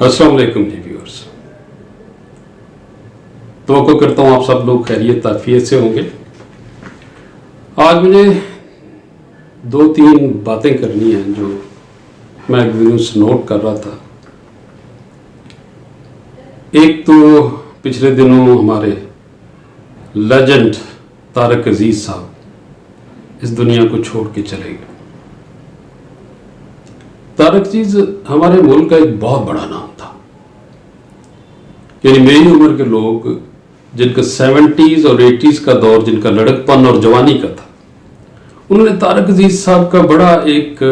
अस्सलाम वालेकुम जी व्यूअर्स। तो करता हूँ आप सब लोग खैरियत ताफियत से होंगे। आज मुझे दो तीन बातें करनी हैं जो मैं एक दिन से नोट कर रहा था। एक तो पिछले दिनों हमारे लेजेंड तारक अजीज साहब इस दुनिया को छोड़ के चले गए। तारक अजीज हमारे मुल्क का एक बहुत बड़ा नाम था, यानी मेरी उम्र के लोग जिनका 70s और 80s का दौर, जिनका लड़कपन और जवानी का था, उन्होंने तारक अजीज साहब का बड़ा एक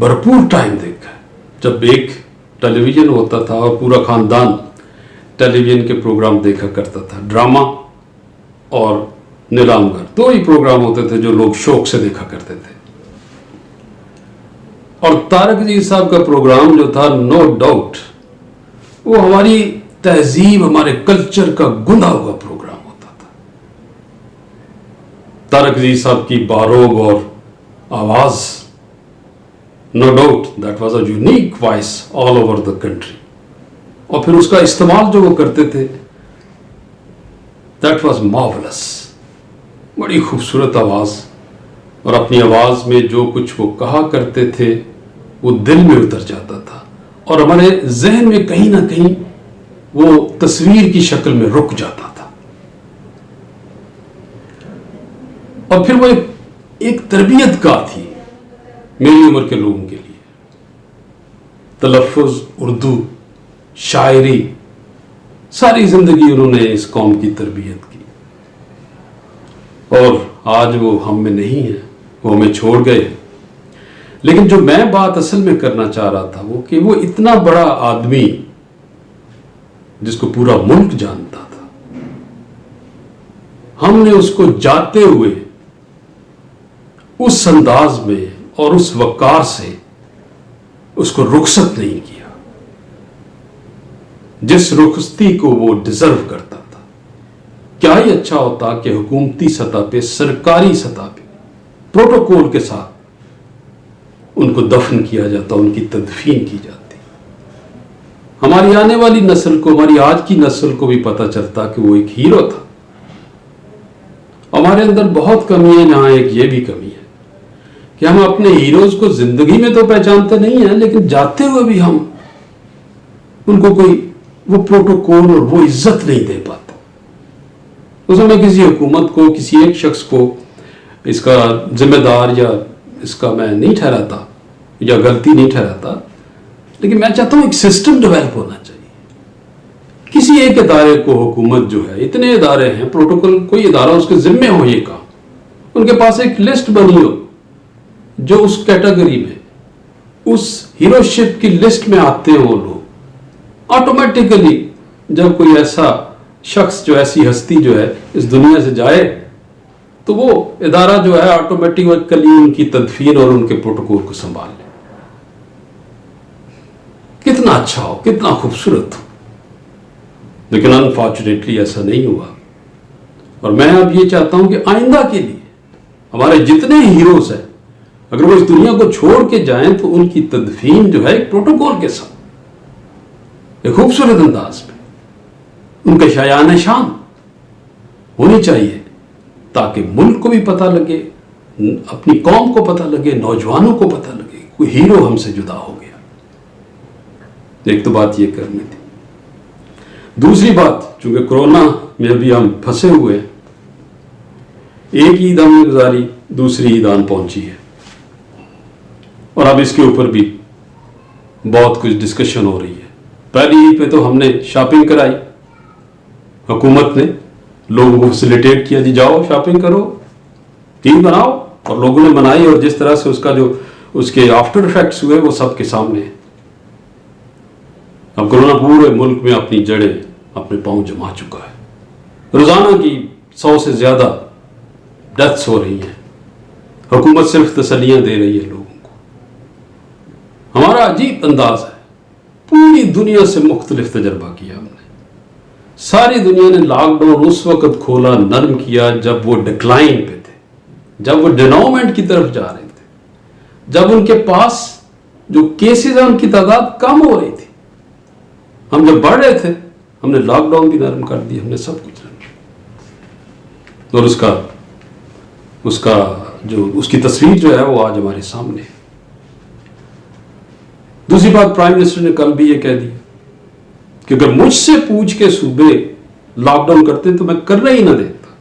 भरपूर टाइम देखा। जब एक टेलीविज़न होता था और पूरा ख़ानदान टेलीविज़न के प्रोग्राम देखा करता था, ड्रामा और नीलामगर, दो ही प्रोग्राम होते थे जो लोग शौक से देखा करते थे। और तारक अजीज साहब का प्रोग्राम जो था, नो डाउट वो हमारी तहजीब, हमारे कल्चर का गुंदा हुआ प्रोग्राम होता था। तारक अजीज साहब की बारोब और आवाज, no doubt that was a unique voice all over the country. और फिर उसका इस्तेमाल जो वो करते थे, दैट वाज मार्वलस। बड़ी खूबसूरत आवाज, और अपनी आवाज में जो कुछ वो कहा करते थे वो दिल में उतर जाता था और हमारे जहन में कहीं ना कहीं वो तस्वीर की शक्ल में रुक जाता था। और फिर वो एक तरबियत का थी मेरी उम्र के लोगों के लिए। तलफ़ुज़, उर्दू, शायरी, सारी जिंदगी उन्होंने इस कौम की तरबियत की। और आज वो हम में नहीं है, वो हमें छोड़ गए। लेकिन जो मैं बात असल में करना चाह रहा था वो कि वो इतना बड़ा आदमी जिसको पूरा मुल्क जानता था, हमने उसको जाते हुए उस अंदाज में और उस वकार से उसको रुखसत नहीं किया जिस रुखसती को वो डिजर्व करता था। क्या ही अच्छा होता कि हुकूमती सतह पे, सरकारी सतह पे प्रोटोकॉल के साथ उनको दफन किया जाता, उनकी तदफीन की जाती। हमारी आने वाली नस्ल को, हमारी आज की नस्ल को भी पता चलता कि वो एक हीरो था। हमारे अंदर बहुत कमी है, यहाँ एक ये भी कमी है कि हम अपने हीरोज को जिंदगी में तो पहचानते नहीं है, लेकिन जाते हुए भी हम उनको कोई वो प्रोटोकॉल और वो इज्जत नहीं दे पाते। उसमें मैं किसी हुकूमत को, किसी एक शख्स को इसका जिम्मेदार या इसका मैं नहीं ठहराता या गलती नहीं ठहराता, लेकिन मैं चाहता हूं एक सिस्टम डेवलप होना चाहिए। किसी एक इदारे को, हुकूमत जो है, इतने इदारे हैं, प्रोटोकॉल, कोई इदारा उसके जिम्मे हो ये काम, उनके पास एक लिस्ट बनी हो जो उस कैटेगरी में, उस हीरोशिप की लिस्ट में आते हो लोग। ऑटोमेटिकली जब कोई ऐसा शख्स, जो ऐसी हस्ती जो है इस दुनिया से जाए, तो वो इदारा जो है ऑटोमेटिकली उनकी तदफीन और उनके प्रोटोकॉल को संभाल ले। कितना अच्छा हो, कितना खूबसूरत हो, लेकिन अनफॉर्चुनेटली ऐसा नहीं हुआ। और मैं अब ये चाहता हूं कि आइंदा के लिए हमारे जितने हीरोज हैं, अगर वो इस दुनिया को छोड़ के जाएं तो उनकी तदफीन जो है एक प्रोटोकॉल के साथ, एक खूबसूरत अंदाज में, उनका शायान शान होनी चाहिए, ताकि मुल्क को भी पता लगे, अपनी कौम को पता लगे, नौजवानों को पता लगे कोई हीरो हमसे जुदा हो गया। एक तो बात ये करनी थी। दूसरी बात, चूंकि कोरोना में अभी हम फंसे हुए हैं, एक ईद हमने गुजारी, दूसरी ईद आन पहुंची है, और अब इसके ऊपर भी बहुत कुछ डिस्कशन हो रही है। पहली ईद पे तो हमने शॉपिंग कराई, हुकूमत ने लोगों को फैसिलिटेट किया, जी जाओ शॉपिंग करो, ईद बनाओ, और लोगों ने बनाई। और जिस तरह से उसका जो उसके आफ्टर इफेक्ट्स हुए वो सबके सामने है। अब कोरोना पूरे मुल्क में अपनी जड़ें, अपने पांव जमा चुका है। रोजाना की 100 से ज्यादा डेथ्स हो रही हैं। हुकूमत सिर्फ तसल्लियां दे रही है लोगों को। हमारा अजीब अंदाज है, पूरी दुनिया से मुख्तलिफ तजर्बा किया हमने। सारी दुनिया ने लॉकडाउन उस वक्त खोला, नर्म किया जब वो डिक्लाइन पे थे, जब वो डेनोमेंट की तरफ जा रहे थे, जब उनके पास जो केसेस है उनकी तादाद कम हो रही थी। हम जब बढ़ रहे थे हमने लॉकडाउन भी नरम कर दिया, हमने सब कुछ नरम, और उसकी तस्वीर जो है वो आज हमारे सामने है। दूसरी बात, प्राइम मिनिस्टर ने कल भी ये कह दिया कि अगर मुझसे पूछ के सूबे लॉकडाउन करते तो मैं करना ही ना देता।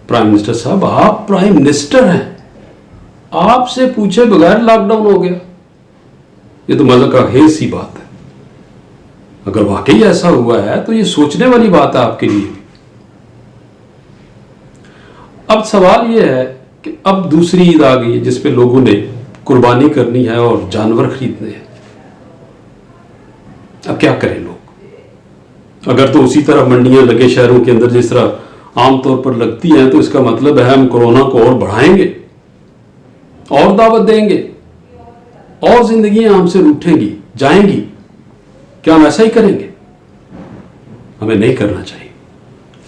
प्राइम मिनिस्टर साहब, आप प्राइम मिनिस्टर हैं, आपसे पूछे बगैर लॉकडाउन हो गया, ये तो मजा का हेज सी बात है। अगर वाकई ऐसा हुआ है तो ये सोचने वाली बात है आपके लिए। अब सवाल ये है कि अब दूसरी ईद आ गई है जिसपे लोगों ने कुर्बानी करनी है और जानवर खरीदने हैं। अब क्या करें लोग? अगर तो उसी तरह मंडियां लगे शहरों के अंदर जिस तरह आमतौर पर लगती हैं तो इसका मतलब है हम कोरोना को और बढ़ाएंगे और दावत देंगे और जिंदगियां हमसे रूठेंगी जाएंगी। क्या हम ऐसा ही करेंगे? हमें नहीं करना चाहिए।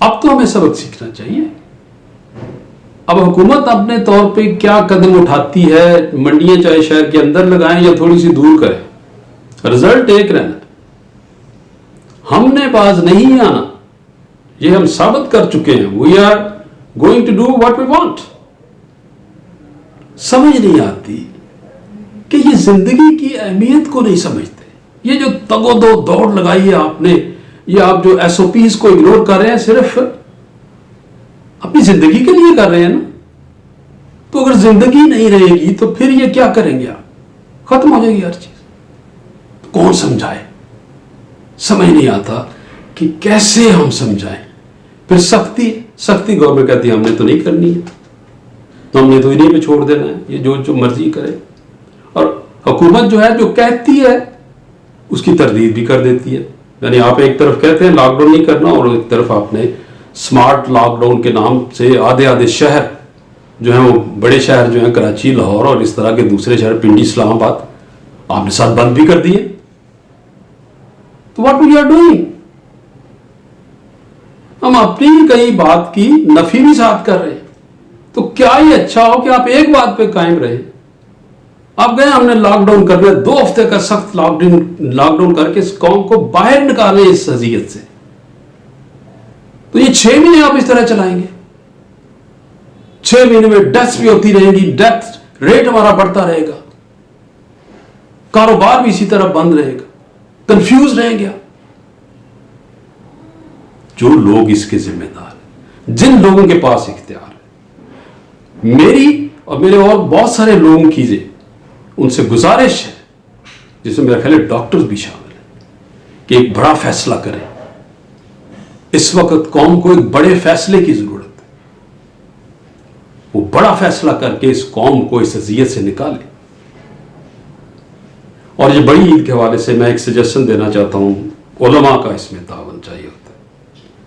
अब तो हमें सबक सीखना चाहिए। अब हुकूमत अपने तौर पे क्या कदम उठाती है, मंडियां चाहे शहर के अंदर लगाएं या थोड़ी सी दूर करें, रिजल्ट एक रहना। हमने बाज नहीं आना, ये हम साबित कर चुके हैं। We are going to do what we want. समझ नहीं आती कि ये जिंदगी की अहमियत को नहीं समझते। ये जो तगोदो दौड़ लगाई है आपने, ये आप जो एसओपीज को इग्नोर कर रहे हैं, सिर्फ अपनी जिंदगी के लिए कर रहे हैं ना। तो अगर जिंदगी नहीं रहेगी तो फिर ये क्या करेंगे आप? खत्म हो जाएगी हर चीज। कौन समझाए? समझ नहीं आता कि कैसे हम समझाएं। फिर सख्ती गवर्नमेंट कहती है हमने तो नहीं करनी है, तो हमने तो इन्हीं पे छोड़ देना है, ये जो मर्जी करे। और हुकूमत जो है जो कहती है उसकी तरदीद भी कर देती है। यानी आप एक तरफ कहते हैं लॉकडाउन नहीं करना और एक तरफ आपने स्मार्ट लॉकडाउन के नाम से आधे शहर जो है वो बड़े शहर जो हैं कराची, लाहौर और इस तरह के दूसरे शहर पिंडी, इस्लामाबाद आपने साथ बंद भी कर दिए। तो व्हाट वी आर डूइंग? हम अपनी कई बात की नफी भी साथ कर रहे हैं। तो क्या ही अच्छा हो कि आप एक बात पे कायम रहे। आप गए हमने लॉकडाउन कर लिया, 2 हफ्ते का सख्त लॉकडाउन करके इस कौम को बाहर निकाले इस अजियत से। तो ये 6 महीने आप इस तरह चलाएंगे। 6 महीने में डेथ्स भी होती रहेंगी, डेथ रेट हमारा बढ़ता रहेगा, कारोबार भी इसी तरह बंद रहेगा, कंफ्यूज रहेंगे। जो लोग इसके जिम्मेदार हैं, जिन लोगों के पास इख्तियार है, मेरी और मेरे और बहुत सारे लोगों की उनसे गुजारिश है, जिसमें मेरा ख्याल है डॉक्टर्स भी शामिल हैं, कि एक बड़ा फैसला करें। इस वक्त कौम को एक बड़े फैसले की जरूरत है। वो बड़ा फैसला करके इस कौम को इस अजियत से निकाले। और ये बड़ी ईद के हवाले से मैं एक सजेशन देना चाहता हूं, उलमा का इसमें तावन चाहिए होता है।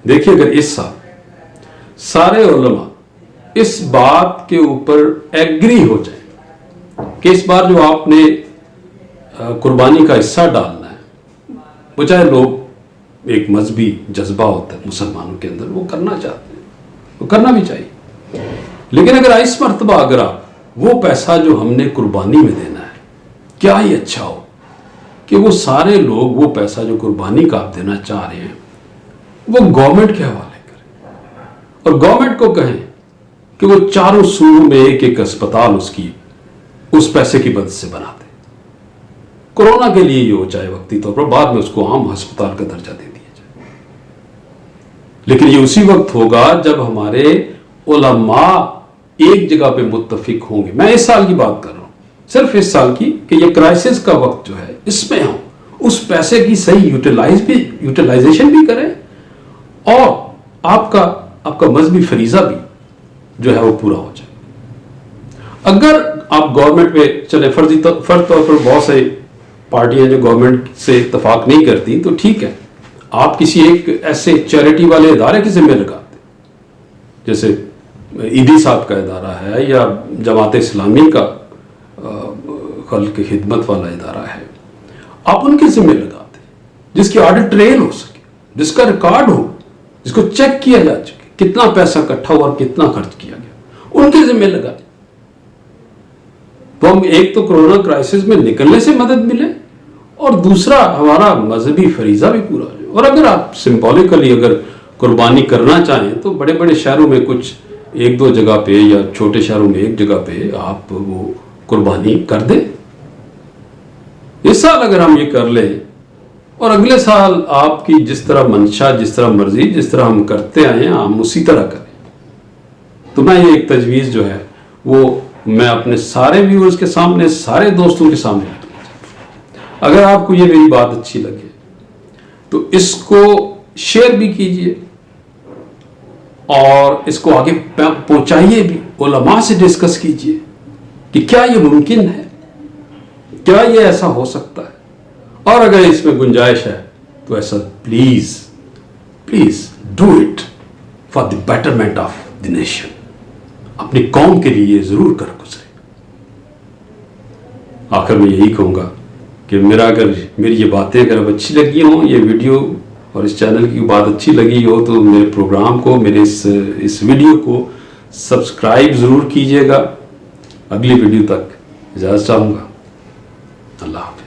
देखिए, अगर इस साल सारे उलमा इस बात के ऊपर एग्री हो जाए कि इस बार जो आपने कुर्बानी का हिस्सा डालना है, वो चाहे लोग एक मजहबी जज्बा होता है मुसलमानों के अंदर, वो करना चाहते हैं, वो करना भी चाहिए। लेकिन अगर इस मर्तबा अगर आप वो पैसा जो हमने कुर्बानी में देना है, क्या ही अच्छा हो कि वो सारे लोग वो पैसा जो कुर्बानी का आप देना चाह रहे हैं वो गवर्नमेंट के हवाले करें और गवर्नमेंट को कहें कि वो चारों सूबों में एक अस्पताल उसकी उस पैसे की मदद से बना दे। कोरोना के लिए ये हो चाहे वक्ती तौर पर, बाद में उसको आम अस्पताल का दर्जा दे दिया जाए। लेकिन ये उसी वक्त होगा जब हमारे उलमा एक जगह पे मुत्तफिक होंगे। मैं इस साल की बात कर रहा हूं, सिर्फ इस साल की, कि ये क्राइसिस का वक्त जो है इसमें हम उस पैसे की सही यूटिलाइजेशन भी करें और आपका मजहबी फरीजा भी जो है वो पूरा हो जाए। अगर आप गवर्नमेंट पे चले, फर्ज तौर पर बहुत सारी पार्टियां जो गवर्नमेंट से इत्तेफाक नहीं करती, तो ठीक है, आप किसी एक ऐसे चैरिटी वाले इदारे की जिम्मे लगाते, जैसे ईदी साहब का इदारा है या जमात इस्लामी का खल्क की खिदमत वाला इदारा है, आप उनके जिम्मे लगाते, जिसकी ऑडिट ट्रेल हो सके, जिसका रिकॉर्ड हो, जिसको चेक किया जा सके कितना पैसा इकट्ठा हुआ और कितना खर्च किया गया, उनके जिम्मे लगाए। तो हम एक तो कोरोना क्राइसिस में निकलने से मदद मिले اور دوسرا ہمارا مذہبی فریضہ بھی پورا ہو جائے. اور اگر آپ سمبولیکلی اگر قربانی کرنا چاہیں تو بڑے بڑے شہروں میں کچھ ایک دو جگہ پہ یا چھوٹے شہروں میں ایک جگہ پہ آپ وہ قربانی کر دیں. اس سال اگر ہم یہ کر لیں اور اگلے سال آپ کی جس طرح منشا، جس طرح مرضی، جس طرح ہم کرتے آئے ہیں ہم اسی طرح کریں. تو میں یہ ایک تجویز جو ہے وہ میں اپنے سارے ویورز کے سامنے، سارے دوستوں کے سامنے رکھوں. اگر آپ کو یہ میری بات اچھی لگے تو اس کو شیئر بھی کیجئے اور اس کو آگے پہنچائیے بھی. علماء سے ڈسکس کیجئے کہ کیا یہ ممکن ہے، کیا یہ ایسا ہو سکتا ہے، اور اگر اس میں گنجائش ہے تو ایسا please do it for the betterment of the nation. اپنی قوم کے لیے ضرور کر گزرے. آخر میں یہی کہوں گا کہ میری یہ باتیں اگر اب اچھی لگی ہوں، یہ ویڈیو اور اس چینل کی بات اچھی لگی ہو تو میرے پروگرام کو، میرے اس ویڈیو کو سبسکرائب ضرور کیجئے گا. اگلی ویڈیو تک اجازت چاہوں گا. اللہ حافظ.